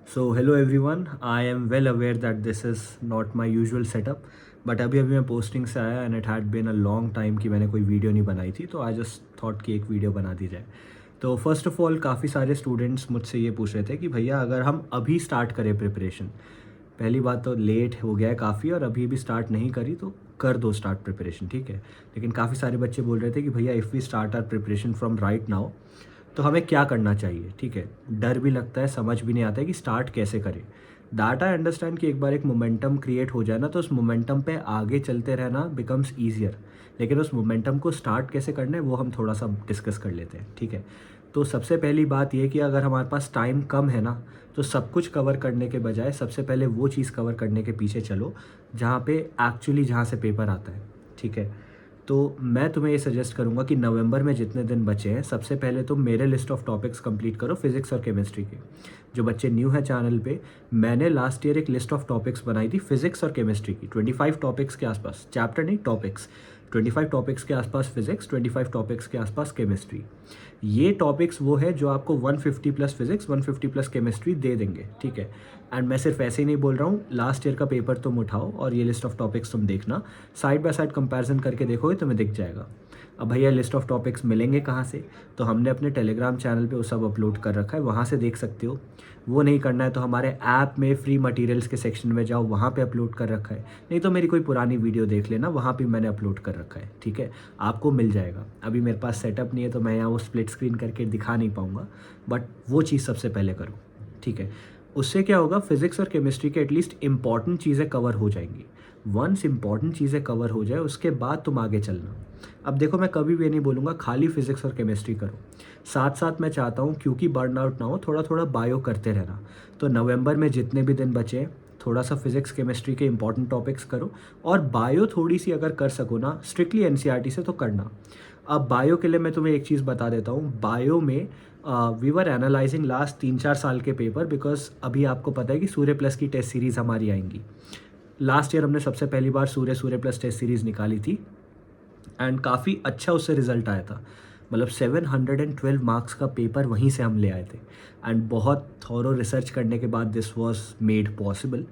So hello everyone, I am well aware that this is not my usual setup, but अभी मैं posting से आया and it had been a long time कि मैंने कोई video नहीं बनाई थी, तो आई जस्ट थॉट कि एक वीडियो बना दी जाए। तो फर्स्ट ऑफ ऑल काफ़ी सारे स्टूडेंट्स मुझसे ये पूछ रहे थे कि भैया अगर हम अभी स्टार्ट करें प्रिपरेशन, पहली बात तो लेट हो गया है काफ़ी और अभी भी स्टार्ट नहीं करी तो कर दो स्टार्ट प्रिपरेशन, ठीक है। लेकिन काफ़ी सारे बच्चे बोल रहे थे कि भैया if we start our preparation from right now तो हमें क्या करना चाहिए, ठीक है। डर भी लगता है, समझ भी नहीं आता है कि स्टार्ट कैसे करें। दैट आई अंडरस्टैंड कि एक बार एक मोमेंटम क्रिएट हो जाए ना तो उस मोमेंटम पे आगे चलते रहना बिकम्स ईजियर, लेकिन उस मोमेंटम को स्टार्ट कैसे करना है वो हम थोड़ा सा डिस्कस कर लेते हैं, ठीक है। तो सबसे पहली बात ये कि अगर हमारे पास टाइम कम है ना तो सब कुछ कवर करने के बजाय सबसे पहले वो चीज़ कवर करने के पीछे चलो जहाँ पे एक्चुअली जहाँ से पेपर आता है, ठीक है। तो मैं तुम्हें ये सजेस्ट करूँगा कि नवंबर में जितने दिन बचे हैं सबसे पहले तो मेरे लिस्ट ऑफ टॉपिक्स कंप्लीट करो फिजिक्स और केमिस्ट्री के। जो बच्चे न्यू हैं चैनल पे, मैंने लास्ट ईयर एक लिस्ट ऑफ टॉपिक्स बनाई थी फिजिक्स और केमिस्ट्री की, 25 टॉपिक्स के आसपास, चैप्टर नहीं टॉपिक्स। 25 टॉपिक्स के आसपास फिजिक्स, 25 टॉपिक्स के आसपास केमिस्ट्री। ये टॉपिक्स वो है जो आपको 150 प्लस फिजिक्स 150 प्लस केमिस्ट्री दे देंगे, ठीक है। एंड मैं सिर्फ ऐसे ही नहीं बोल रहा हूँ, लास्ट ईयर का पेपर तुम उठाओ और ये लिस्ट ऑफ टॉपिक्स तुम देखना, साइड बाय साइड कंपैरिजन करके देखोगे तुम्हें दिख जाएगा। अब भैया लिस्ट ऑफ टॉपिक्स मिलेंगे कहाँ से, तो हमने अपने टेलीग्राम चैनल पे वो सब अपलोड कर रखा है, वहाँ से देख सकते हो। वो नहीं करना है तो हमारे ऐप में फ्री मटेरियल्स के सेक्शन में जाओ, वहाँ पे अपलोड कर रखा है। नहीं तो मेरी कोई पुरानी वीडियो देख लेना, वहाँ पे मैंने अपलोड कर रखा है, ठीक है। आपको मिल जाएगा। अभी मेरे पास सेटअप नहीं है तो मैं यहाँ वो स्प्लिट स्क्रीन करके दिखा नहीं पाऊँगा, बट वो चीज़ सबसे पहले करो, ठीक है। उससे क्या होगा, फिजिक्स और केमिस्ट्री के एटलीस्ट इंपॉर्टेंट चीज़ें कवर हो जाएंगी। वंस इंपॉर्टेंट चीज़ें कवर हो जाए उसके बाद तुम आगे चलना। अब देखो, मैं कभी भी ये नहीं बोलूँगा खाली फिजिक्स और केमिस्ट्री करो, साथ साथ मैं चाहता हूँ क्योंकि बर्न आउट ना हो, थोड़ा थोड़ा बायो करते रहना। तो नवंबर में जितने भी दिन बचे हैं, थोड़ा सा फिजिक्स केमिस्ट्री के इंपॉर्टेंट टॉपिक्स करो, और बायो थोड़ी सी अगर कर सको ना स्ट्रिक्टली एनसीईआरटी से तो करना। अब बायो के लिए मैं तुम्हें एक चीज़ बता देता हूँ, बायो में वी वर एनालाइजिंग लास्ट 3-4 साल के पेपर, बिकॉज अभी आपको पता है कि सूर्य प्लस की टेस्ट सीरीज़ हमारी आएंगी। लास्ट ईयर हमने सबसे पहली बार सूर्य प्लस टेस्ट सीरीज़ निकाली थी एंड काफ़ी अच्छा उससे रिजल्ट आया था। मतलब 712 मार्क्स का पेपर वहीं से हम ले आए थे एंड बहुत थॉरो रिसर्च करने के बाद दिस वॉज मेड पॉसिबल।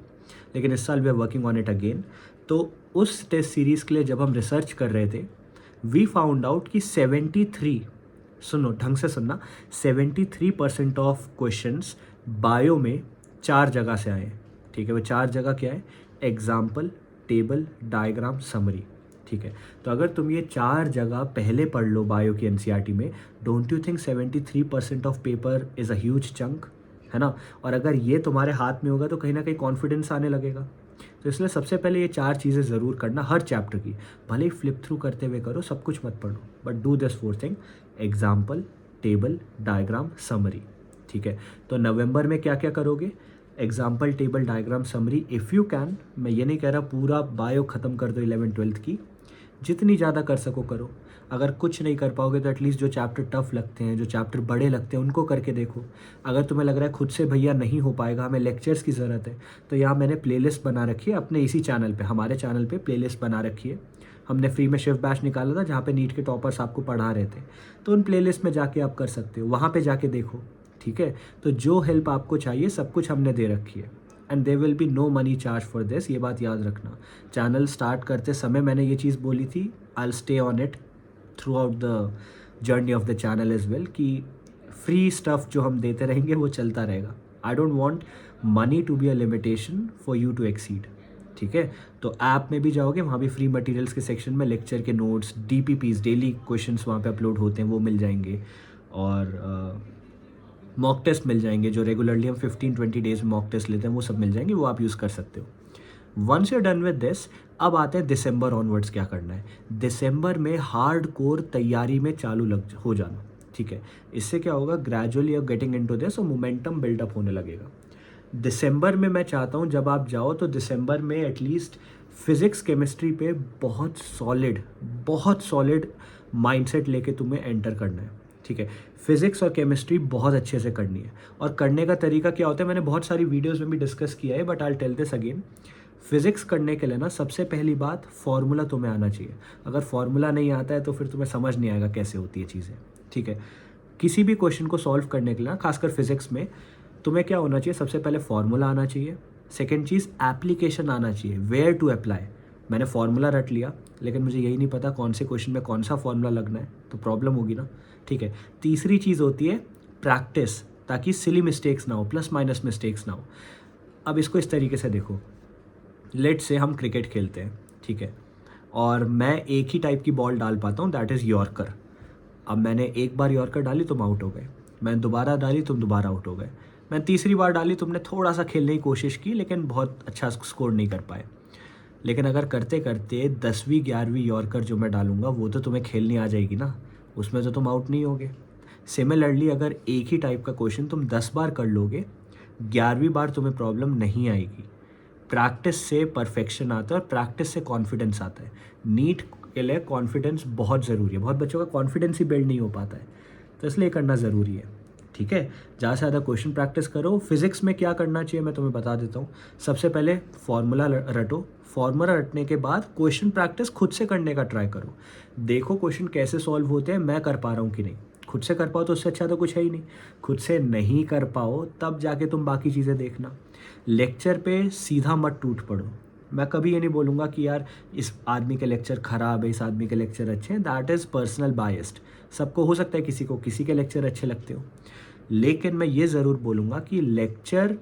लेकिन इस साल we are working on it again. तो उस टेस्ट सीरीज़ के लिए जब हम रिसर्च कर रहे थे, वी फाउंड आउट कि 73, सुनो ढंग से सुनना, 73% ऑफ क्वेश्चंस बायो में 4 जगह से आए, ठीक है। वो 4 जगह क्या है, एग्जाम्पल, टेबल, डायग्राम, समरी, ठीक है। तो अगर तुम ये 4 जगह पहले पढ़ लो बायो की एनसीईआरटी में, don't you think 73% of paper is a huge chunk, है ना। और अगर ये तुम्हारे हाथ में होगा तो कहीं ना कहीं कॉन्फिडेंस आने लगेगा। तो इसलिए सबसे पहले ये 4 चीज़ें ज़रूर करना हर चैप्टर की, भले ही फ्लिप थ्रू करते हुए करो, सब कुछ मत पढ़ो, but do this 4 thing, example, table, diagram, summary, ठीक है। तो नवंबर में क्या क्या करोगे, example, table, diagram, summary, if you can. मैं ये नहीं कह रहा पूरा बायो ख़त्म कर दो 11th-12th की, जितनी ज़्यादा कर सको करो। अगर कुछ नहीं कर पाओगे तो एटलीस्ट जो चैप्टर टफ लगते हैं, जो चैप्टर बड़े लगते हैं, उनको करके देखो। अगर तुम्हें लग रहा है खुद से भैया नहीं हो पाएगा, हमें लेक्चर्स की ज़रूरत है, तो यहाँ मैंने प्लेलिस्ट बना रखी है अपने इसी चैनल पे, हमारे चैनल पे प्लेलिस्ट बना रखी है। हमने फ्री में शिफ्ट बैच निकाला था जहाँ पे नीट के टॉपर्स आपको पढ़ा रहे थे, तो उन प्लेलिस्ट में जाके आप कर सकते हो, वहाँ पे जाके देखो, ठीक है। तो जो हेल्प आपको चाहिए सब कुछ हमने दे रखी है and there will be no money charge for this, ये बात याद रखना। चैनल स्टार्ट करते समय मैंने ये चीज़ बोली थी, I will stay on it throughout the journey of the channel as well, कि फ्री स्टफ जो हम देते रहेंगे वो चलता रहेगा। I don't want money to be a limitation for you to exceed, ठीक है। तो ऐप में भी जाओगे, वहाँ भी फ्री मटेरियल्स के सेक्शन में लेक्चर के नोट्स, डीपीपीज, डेली क्वेश्चंस वहाँ पे अपलोड होते हैं, वो मिल जाएंगे। और मॉक टेस्ट मिल जाएंगे, जो रेगुलरली हम 15-20 डेज में मॉक टेस्ट लेते हैं, वो सब मिल जाएंगे, वो आप यूज़ कर सकते हो। Once you done with this, अब आते हैं दिसंबर ऑनवर्ड्स क्या करना है। दिसंबर में हार्ड कोर तैयारी में चालू हो जाना, ठीक है। इससे क्या होगा, ग्रेजुअली अब गेटिंग इनटू दिस और मोमेंटम बिल्डअप होने लगेगा। दिसंबर में मैं चाहता हूँ जब आप जाओ तो दिसंबर में एटलीस्ट फिज़िक्स केमिस्ट्री पे बहुत सॉलिड माइंडसेट लेके तुम्हें एंटर करना है, ठीक है। फिज़िक्स और केमिस्ट्री बहुत अच्छे से करनी है, और करने का तरीका क्या होता है मैंने बहुत सारी वीडियोस में भी डिस्कस किया है, but I will tell this again. Physics करने के लिए ना सबसे पहली बात, फार्मूला तुम्हें आना चाहिए। अगर फार्मूला नहीं आता है तो फिर तुम्हें समझ नहीं आएगा कैसे होती है चीज़ें, ठीक है। किसी भी क्वेश्चन को सॉल्व करने के लिए ना, खासकर फिज़िक्स में, तुम्हें क्या होना चाहिए, सबसे पहले फार्मूला आना चाहिए, सेकेंड चीज़ एप्लीकेशन आना चाहिए, वेयर टू अप्लाई। मैंने फार्मूला रट लिया लेकिन मुझे यही नहीं पता कौन से क्वेश्चन में कौन सा फार्मूला लगना है, तो प्रॉब्लम होगी ना, ठीक है। तीसरी चीज़ होती है प्रैक्टिस, ताकि सिली मिस्टेक्स ना हो, प्लस माइनस मिस्टेक्स ना हो। अब इसको इस तरीके से देखो, लेट से हम क्रिकेट खेलते हैं, ठीक है, और मैं एक ही टाइप की बॉल डाल पाता हूँ, दैट इज़ यॉर्कर। अब मैंने एक बार यॉर्कर डाली, तुम आउट हो गए, मैंने दोबारा डाली, तुम दोबारा आउट हो गए, मैं तीसरी बार डाली, तुमने थोड़ा सा खेलने की कोशिश की लेकिन बहुत अच्छा स्कोर नहीं कर पाए। लेकिन अगर करते करते 10वीं 11वीं यॉर्कर जो मैं डालूंगा वो तो तुम्हें खेलनी आ जाएगी ना, उसमें तो तुम आउट नहीं होगे। सिमिलरली अगर एक ही टाइप का क्वेश्चन तुम 10 बार कर लोगे, 11वीं बार तुम्हें प्रॉब्लम नहीं आएगी। प्रैक्टिस से परफेक्शन आता है और प्रैक्टिस से कॉन्फिडेंस आता है। नीट के लिए कॉन्फिडेंस बहुत ज़रूरी है, बहुत बच्चों का कॉन्फिडेंस ही बिल्ड नहीं हो पाता है, तो इसलिए करना ज़रूरी है, ठीक है। ज़्यादा से ज़्यादा क्वेश्चन प्रैक्टिस करो। फिजिक्स में क्या करना चाहिए मैं तुम्हें बता देता हूँ। सबसे पहले फार्मूला रटो, फार्मूला रटने के बाद क्वेश्चन प्रैक्टिस खुद से करने का ट्राई करो। देखो क्वेश्चन कैसे सॉल्व होते हैं, मैं कर पा रहा हूँ कि नहीं। खुद से कर पाओ तो उससे अच्छा तो कुछ है ही नहीं। खुद से नहीं कर पाओ तब जाके तुम बाकी चीज़ें देखना। लेक्चर पे सीधा मत टूट पड़ो। मैं कभी ये नहीं बोलूँगा कि यार इस आदमी के लेक्चर ख़राब है, इस आदमी के लेक्चर अच्छे हैं, दैट इज़ पर्सनल बायस्ड। सबको हो सकता है किसी को किसी के लेक्चर अच्छे लगते हो, लेकिन मैं ये ज़रूर बोलूँगा कि लेक्चर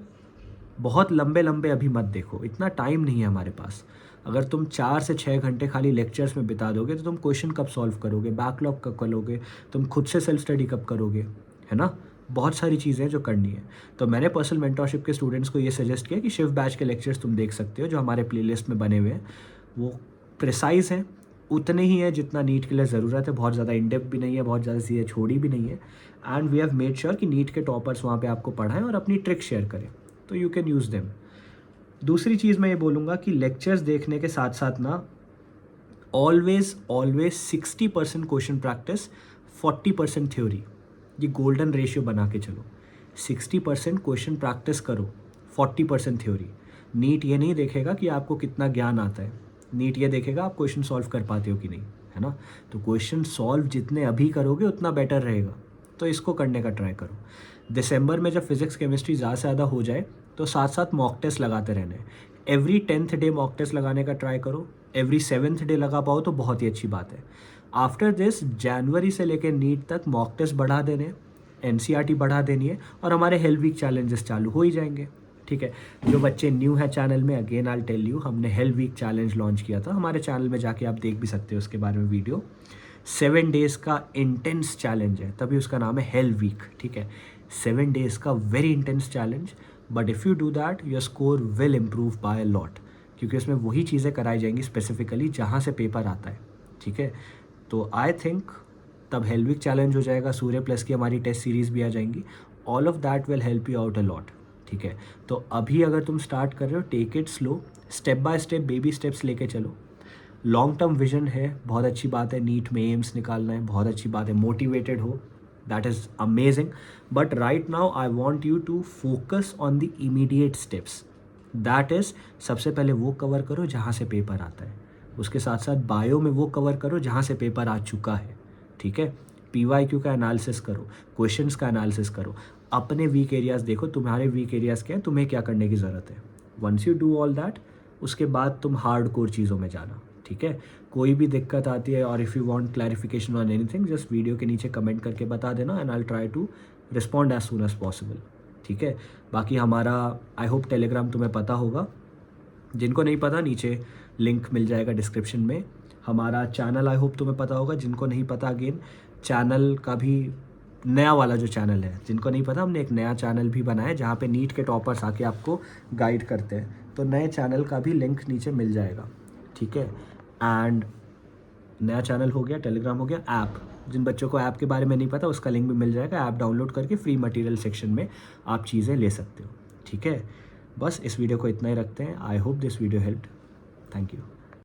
बहुत लंबे लंबे अभी मत देखो, इतना टाइम नहीं है हमारे पास। अगर तुम 4 से 6 घंटे खाली लेक्चर्स में बिता दोगे तो तुम क्वेश्चन कब सॉल्व करोगे, बैकलॉग कब करोगे, तुम खुद से सेल्फ स्टडी कब करोगे, है ना। बहुत सारी चीज़ें जो करनी है। तो मैंने पर्सनल मेंटरशिप के स्टूडेंट्स को ये सजेस्ट किया कि शिव बैच के लेक्चर्स तुम देख सकते हो जो हमारे प्लेलिस्ट में बने हुए हैं। वो प्रिसाइज हैं, उतने ही है जितना नीट के लिए ज़रूरत है, बहुत ज़्यादा इनडेप्थ भी नहीं है, बहुत ज़्यादा चीज़ें छोड़ी भी नहीं है। And we have made sure कि नीट के टॉपर्स वहाँ पे आपको पढ़ाएं और अपनी ट्रिक शेयर करें, तो यू कैन यूज़ देम। दूसरी चीज़ मैं ये बोलूँगा कि लेक्चर्स देखने के साथ साथ ना ऑलवेज 60% क्वेश्चन प्रैक्टिस, 40% थ्योरी, ये गोल्डन रेशियो बना के चलो। 60% क्वेश्चन प्रैक्टिस करो, 40% थ्योरी। नीट ये नहीं देखेगा कि आपको कितना ज्ञान आता है, नीट ये देखेगा आप क्वेश्चन सॉल्व कर पाते हो कि नहीं, है ना। तो क्वेश्चन सॉल्व जितने अभी करोगे उतना बेटर रहेगा, तो इसको करने का ट्राई करो। दिसंबर में जब फिजिक्स केमिस्ट्री ज़्यादा से ज़्यादा हो जाए तो साथ साथ मॉक टेस्ट लगाते रहने। Every 10th day mock test लगाने का ट्राई करो, एवरी 7th डे लगा पाओ तो बहुत ही अच्छी बात है। आफ्टर दिस जनवरी से लेकर नीट तक मॉक टेस्ट बढ़ा देने, NCERT बढ़ा देनी है और हमारे हेल्थ वीक चैलेंजेस चालू हो ही जाएंगे, ठीक है। जो बच्चे न्यू है चैनल में, अगेन आई टेल यू, हमने हेल्थ वीक चैलेंज लॉन्च किया था, हमारे चैनल में जाके आप देख भी सकते हो उसके बारे में वीडियो। 7 डेज़ का इंटेंस चैलेंज है, तभी उसका नाम है हेल्थ वीक, ठीक है। 7 डेज़ का very intense challenge, but if you do that your score will improve bye a lot, क्योंकि उसमें वही चीज़ें कराई जाएंगी स्पेसिफिकली जहाँ से पेपर आता है, ठीक है। तो आई थिंक तब हेल्थ वीक चैलेंज हो जाएगा, सूर्य प्लस की हमारी टेस्ट सीरीज़ भी आ जाएंगी। All of that will help you out a lot, ठीक है। तो अभी अगर तुम स्टार्ट कर रहे हो, take it slow, step by step baby steps लेके चलो। लॉन्ग टर्म विजन है, बहुत अच्छी बात है, नीट में एम्स निकालना है, बहुत अच्छी बात है, मोटिवेटेड हो, that is amazing. But right now I want you to focus on the immediate steps, that is सबसे पहले वो कवर करो जहाँ से पेपर आता है, उसके साथ साथ बायो में वो कवर करो जहाँ से पेपर आ चुका है, ठीक है। PYQ का एनालिसिस करो, क्वेश्चंस का एनालिसिस करो, अपने वीक एरियाज़ देखो, तुम्हारे वीक एरियाज़ क्या हैं, तुम्हें क्या करने की ज़रूरत है। Once you do all that, उसके बाद तुम हार्ड कोर चीज़ों में जाना, ठीक है। कोई भी दिक्कत आती है और if you want clarification on anything, just video के नीचे कमेंट करके बता देना and I will try to respond as soon as possible, ठीक है। बाकी हमारा आई होप टेलीग्राम तुम्हें पता होगा, जिनको नहीं पता नीचे लिंक मिल जाएगा डिस्क्रिप्शन में। हमारा चैनल आई होप तुम्हें पता होगा, जिनको नहीं पता अगेन चैनल का भी नया वाला जो चैनल है, जिनको नहीं पता हमने एक नया चैनल भी बनाया है जहाँ पे नीट के टॉपर्स आके आपको गाइड करते हैं, तो नए चैनल का भी लिंक नीचे मिल जाएगा, ठीक है। एंड नया चैनल हो गया, टेलीग्राम हो गया, ऐप, जिन बच्चों को ऐप के बारे में नहीं पता उसका लिंक भी मिल जाएगा, ऐप डाउनलोड करके फ्री मटेरियल सेक्शन में आप चीज़ें ले सकते हो, ठीक है। बस इस वीडियो को इतना ही रखते हैं। I hope this video helped, thank you.